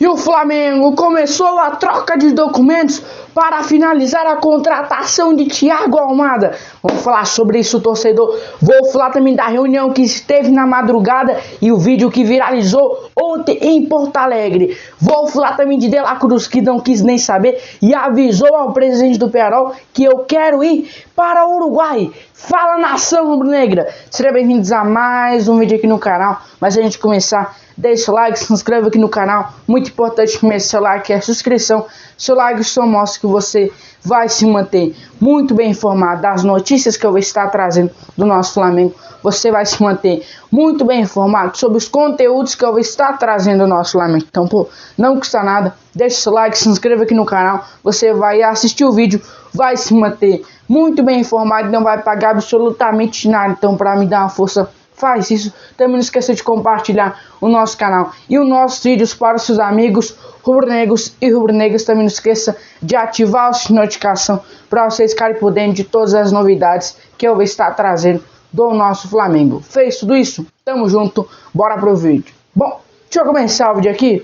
E o Flamengo começou a troca de documentos para finalizar a contratação de Thiago Almada. Vamos falar sobre isso, torcedor. Vou falar também da reunião que esteve na madrugada e o vídeo que viralizou ontem em Porto Alegre. Vou falar também de De La Cruz, que não quis nem saber e avisou ao presidente do Pearol que eu quero ir para o Uruguai. Fala, nação rubro-negra! Sejam bem-vindos a mais um vídeo aqui no canal. Mas antes de começar, deixa o like, se inscreve aqui no canal. Muito importante mesmo, seu like é a inscrição. Seu like só mostra que você vai se manter muito bem informado das notícias que eu vou estar trazendo do nosso Flamengo. Você vai se manter muito bem informado sobre os conteúdos que eu vou estar trazendo do nosso Flamengo. Então, pô, não custa nada. Deixa seu like, se inscreva aqui no canal. Você vai assistir o vídeo, vai se manter muito bem informado e não vai pagar absolutamente nada. Então, para me dar uma força, faz isso. Também não esqueça de compartilhar o nosso canal e os nossos vídeos para os seus amigos rubro-negros e rubro-negras. Também não esqueça de ativar o sininho de notificação para vocês ficarem por dentro de todas as novidades que eu vou estar trazendo do nosso Flamengo. Fez tudo isso? Tamo junto, bora pro vídeo. Bom, deixa eu começar o vídeo aqui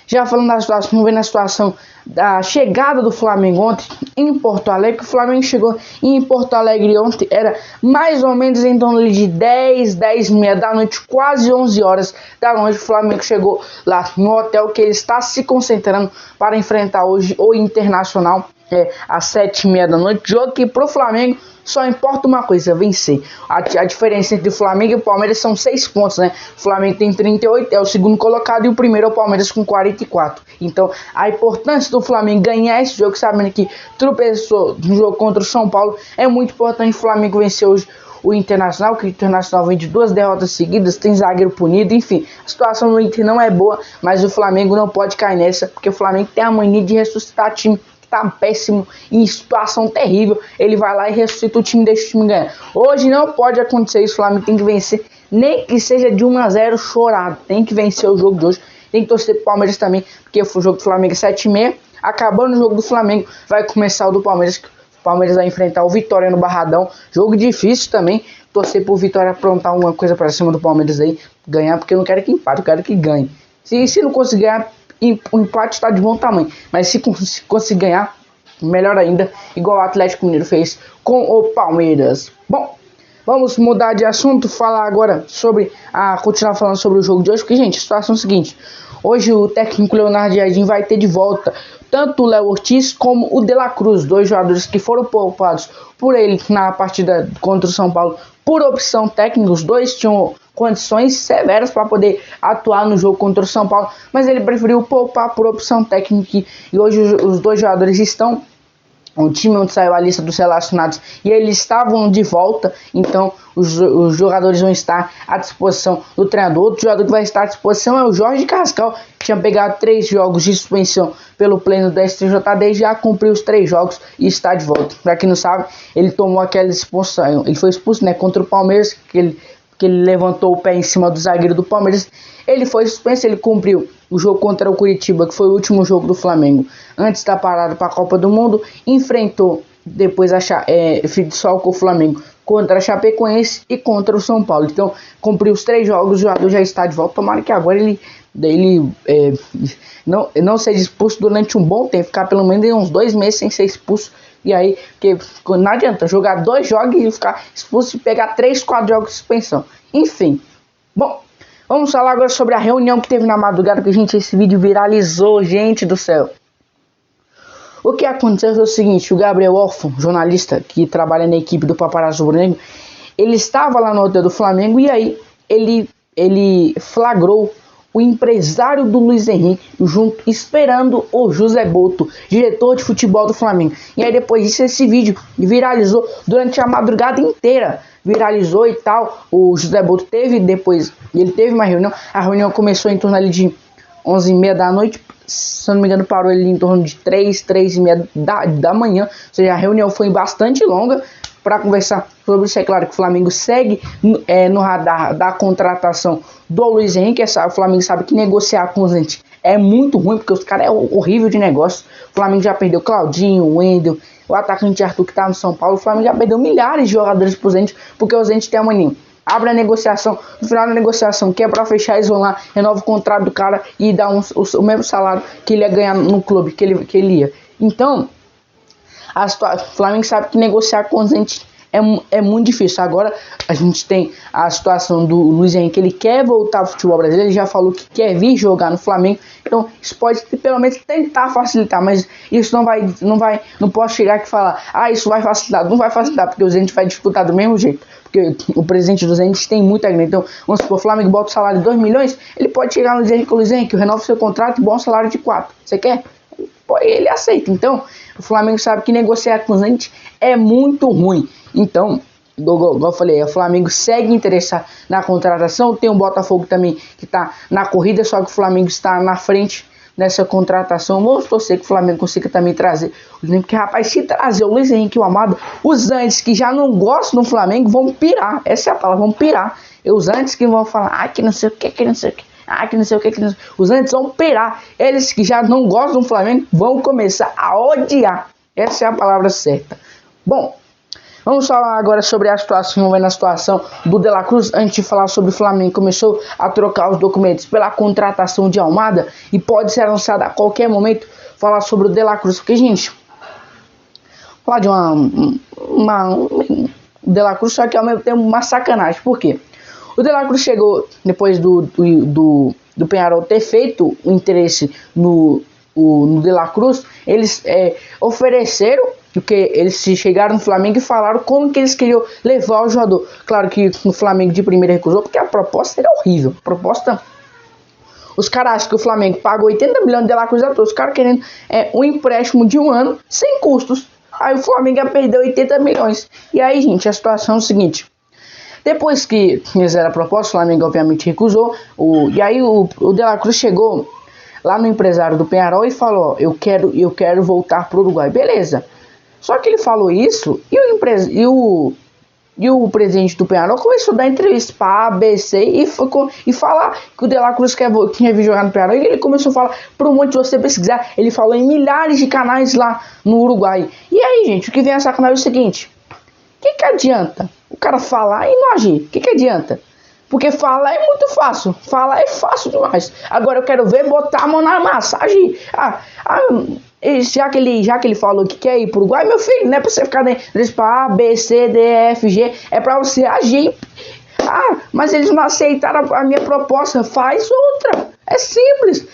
já falando da situação, vamos ver na situação da chegada do Flamengo ontem em Porto Alegre. O Flamengo chegou em Porto Alegre ontem, era mais ou menos em torno de 10h30 da noite, quase 11 horas da noite. O Flamengo chegou lá no hotel que ele está se concentrando para enfrentar hoje o Internacional, às 7h30 da noite. Jogo que pro Flamengo só importa uma coisa, vencer. A diferença entre o Flamengo e o Palmeiras são 6 pontos, né? O Flamengo tem 38, é o segundo colocado, e o primeiro é o Palmeiras com 44. Então, a importância do Flamengo ganhar esse jogo, sabendo que tropeçou no jogo contra o São Paulo, é muito importante o Flamengo vencer hoje o Internacional, que o Internacional vem de 2 derrotas seguidas, tem zagueiro punido, enfim. A situação do Inter não é boa, mas o Flamengo não pode cair nessa, porque o Flamengo tem a mania de ressuscitar time tá péssimo, em situação terrível, ele vai lá e ressuscita o time, deixa o time ganhar. Hoje não pode acontecer isso, o Flamengo tem que vencer, nem que seja de 1-0 chorado, tem que vencer o jogo de hoje, tem que torcer pro Palmeiras também, porque o jogo do Flamengo é 7h30, acabando o jogo do Flamengo, vai começar o do Palmeiras, que o Palmeiras vai enfrentar o Vitória no Barradão, jogo difícil também, torcer pro Vitória aprontar alguma coisa pra cima do Palmeiras aí, ganhar, porque eu não quero que empate, eu quero que ganhe. Se não conseguir ganhar, o empate está de bom tamanho, mas se conseguir ganhar, melhor ainda, igual o Atlético Mineiro fez com o Palmeiras. Bom, vamos mudar de assunto, falar agora continuar falando sobre o jogo de hoje, porque, gente, a situação é a seguinte: hoje o técnico Leonardo Jardim vai ter de volta tanto o Léo Ortiz como o De La Cruz, 2 jogadores que foram poupados por ele na partida contra o São Paulo por opção técnica. Os dois tinham condições severas para poder atuar no jogo contra o São Paulo, mas ele preferiu poupar por opção técnica, e hoje os 2 jogadores estão no time onde saiu a lista dos relacionados e eles estavam de volta, então os jogadores vão estar à disposição do treinador. Outro jogador que vai estar à disposição é o Jorge Cascal, que tinha pegado 3 jogos de suspensão pelo pleno da STJD, já cumpriu os 3 jogos e está de volta. Para quem não sabe, ele tomou aquela expulsão, ele foi expulso, né, contra o Palmeiras, que ele levantou o pé em cima do zagueiro do Palmeiras. Ele foi suspenso, ele cumpriu o jogo contra o Curitiba, que foi o último jogo do Flamengo antes da parada para a Copa do Mundo. Enfrentou depois só com o Flamengo contra a Chapecoense e contra o São Paulo. Então, cumpriu os 3 jogos, o jogador já está de volta. Tomara que agora ele não seja expulso durante um bom tempo, ficar pelo menos uns 2 meses sem ser expulso. E aí, porque não adianta jogar 2 jogos e ficar expulso e pegar 3, 4 jogos de suspensão. Enfim, bom, vamos falar agora sobre a reunião que teve na madrugada, que, gente, esse vídeo viralizou, gente do céu. O que aconteceu foi o seguinte: o Gabriel Orfo, jornalista que trabalha na equipe do Paparazzo Rubro-Negro, ele estava lá no hotel do Flamengo e aí ele flagrou o empresário do Luiz Henrique junto, esperando o José Boto, diretor de futebol do Flamengo. E aí depois disso esse vídeo viralizou durante a madrugada inteira. Viralizou e tal. O José Boto teve uma reunião. A reunião começou em torno ali de 11h30 da noite. Se eu não me engano, parou ele em torno de 3h30 da manhã. Ou seja, a reunião foi bastante longa para conversar sobre isso. É claro que o Flamengo segue no radar da contratação do Luiz Henrique. O Flamengo sabe que negociar com os entes é muito ruim, porque os caras é horrível de negócio. O Flamengo já perdeu Claudinho, Wendel, o atacante Arthur que tá no São Paulo. O Flamengo já perdeu milhares de jogadores pro Zenit, porque o Zenit tem a mania abre a negociação, no final da negociação, que é pra fechar, isolar, renova o contrato do cara e dar o mesmo salário que ele ia ganhar no clube que ele ia. Então, o Flamengo sabe que negociar com o Zenit é muito difícil. Agora a gente tem a situação do Luiz Henrique, ele quer voltar ao futebol brasileiro, ele já falou que quer vir jogar no Flamengo, então isso pode pelo menos tentar facilitar, mas isso não pode chegar aqui e falar, isso vai facilitar, não vai facilitar, porque o Zenit vai disputar do mesmo jeito, porque o presidente do Zenit tem muita grana. Então, vamos supor, o Flamengo bota o salário de 2 milhões, ele pode chegar no Luiz Henrique, renova seu contrato e bom salário de 4, você quer? Ele aceita. Então, o Flamengo sabe que negociar com o Zenit é muito ruim. Então, igual eu falei, o Flamengo segue interessado na contratação. Tem o Botafogo também que está na corrida, só que o Flamengo está na frente nessa contratação. Vamos torcer que o Flamengo consiga também trazer o Zenit, porque, rapaz, se trazer o Luiz Henrique e o Amado, os antes que já não gostam do Flamengo vão pirar. Essa é a palavra, vão pirar. E os antes que vão falar, que não sei o que não sei o que. Que não sei o que, os antes vão pirar. Eles que já não gostam do Flamengo vão começar a odiar. Essa é a palavra certa. Bom, vamos falar agora sobre a situação, vamos ver na situação do De La Cruz. Antes de falar sobre o Flamengo, começou a trocar os documentos pela contratação de Almada e pode ser anunciado a qualquer momento. Falar sobre o De La Cruz, porque, gente, falar de De La Cruz, só que ao mesmo tempo uma sacanagem. Por quê? O De La Cruz chegou depois do Peñarol ter feito o interesse no De La Cruz. Eles ofereceram, porque eles chegaram no Flamengo e falaram como que eles queriam levar o jogador. Claro que o Flamengo de primeira recusou, porque a proposta era horrível. Os caras acham que o Flamengo pagou 80 milhões de De La Cruz a todos. Os caras querendo um empréstimo de 1 ano sem custos. Aí o Flamengo ia perder 80 milhões. E aí, gente, a situação é o seguinte. Depois que fizeram a proposta, o Flamengo obviamente recusou. E aí o De La Cruz chegou lá no empresário do Peñarol e falou, eu quero voltar para o Uruguai. Beleza. Só que ele falou isso e o presidente do Peñarol começou a dar entrevista para A, B, C e falar que o De La Cruz tinha vir jogar no Peñarol. E ele começou a falar para um monte de você pesquisar. Ele falou em milhares de canais lá no Uruguai. E aí, gente, o que vem a sacanagem é o seguinte. O que adianta o cara falar e não agir? O que adianta? Porque falar é muito fácil. Falar é fácil demais. Agora eu quero ver botar a mão na massa, agir. Já que ele falou que quer ir pro Uruguai, meu filho, não é pra você ficar dentro para A, B, C, D, E, F, G. É pra você agir. Mas eles não aceitaram a minha proposta. Faz outra. É simples.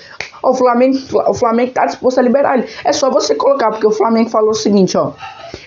O Flamengo tá disposto a liberar ele. É só você colocar, porque o Flamengo falou o seguinte,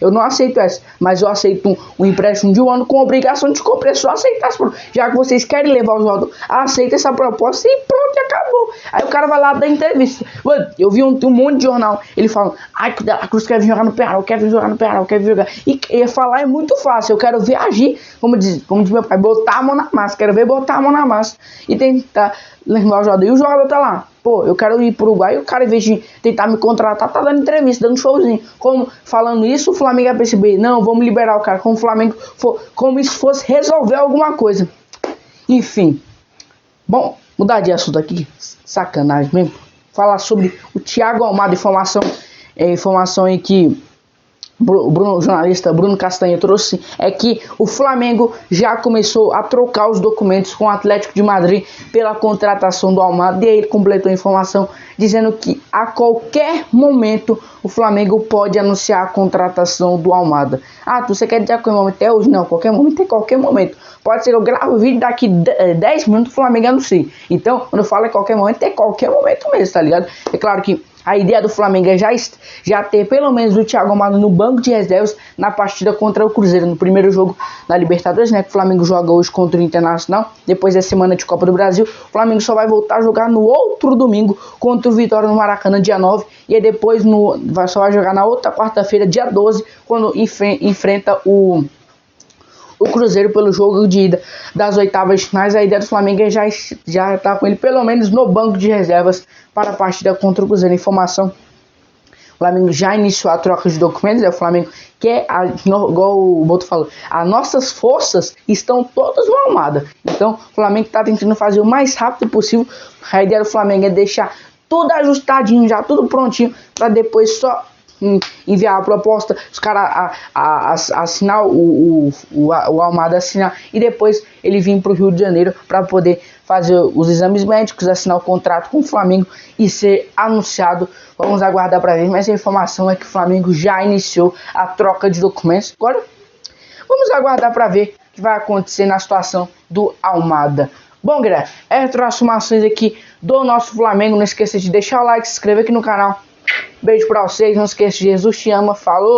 eu não aceito essa, mas eu aceito um empréstimo de 1 ano com obrigação de comprar. É só aceitar. Já que vocês querem levar o jogador, aceita essa proposta e pronto, acabou. Aí o cara vai lá dar entrevista. Mano, eu vi um monte de jornal, ele fala, que o De La Cruz quer vir jogar no Peñarol, quer vir jogar no Peñarol, quer vir jogar. E falar é muito fácil. Eu quero ver agir, como diz meu pai, botar a mão na massa. Quero ver botar a mão na massa e tentar levar o jogador. E o jogador tá lá. Pô, eu quero ir pro Uruguai e o cara, em vez de tentar me contratar, tá dando entrevista, dando showzinho. Como falando isso, o Flamengo ia perceber, não, vamos liberar o cara, como o Flamengo como se fosse resolver alguma coisa. Enfim. Bom, mudar de assunto aqui, sacanagem mesmo. Falar sobre o Thiago Almada, informação aí que o jornalista Bruno Castanha trouxe, é que o Flamengo já começou a trocar os documentos com o Atlético de Madrid pela contratação do Almada. E aí ele completou a informação dizendo que a qualquer momento o Flamengo pode anunciar a contratação do Almada. Você quer dizer a qualquer momento? É hoje? Não, qualquer momento é qualquer momento. Pode ser que eu gravo o vídeo daqui 10 minutos o Flamengo anuncia. Então, quando eu falo é qualquer momento mesmo, tá ligado? É claro que a ideia do Flamengo é já ter pelo menos o Thiago Almada no banco de reservas na partida contra o Cruzeiro, no primeiro jogo da Libertadores, né? Que o Flamengo joga hoje contra o Internacional. Depois da semana de Copa do Brasil, o Flamengo só vai voltar a jogar no outro domingo contra o Vitória no Maracanã, dia 9. E aí depois só vai jogar na outra quarta-feira, dia 12, quando enfrenta o Cruzeiro pelo jogo de ida das oitavas finais. A ideia do Flamengo é já tá com ele pelo menos no banco de reservas para a partida contra o Cruzeiro. Informação: o Flamengo já iniciou a troca de documentos. O Flamengo quer, igual o Boto falou, as nossas forças estão todas no Almada. Então o Flamengo está tentando fazer o mais rápido possível. A ideia do Flamengo é deixar tudo ajustadinho, já tudo prontinho, para depois só enviar a proposta, os caras assinar o Almada assinar e depois ele vir para o Rio de Janeiro para poder fazer os exames médicos, assinar o contrato com o Flamengo e ser anunciado. Vamos aguardar para ver, mas a informação é que o Flamengo já iniciou a troca de documentos. Agora vamos aguardar para ver o que vai acontecer na situação do Almada. Bom, galera, essas transformações aqui do nosso Flamengo. Não esqueça de deixar o like, se inscrever aqui no canal. Beijo pra vocês, não esqueça de Jesus te ama, falou!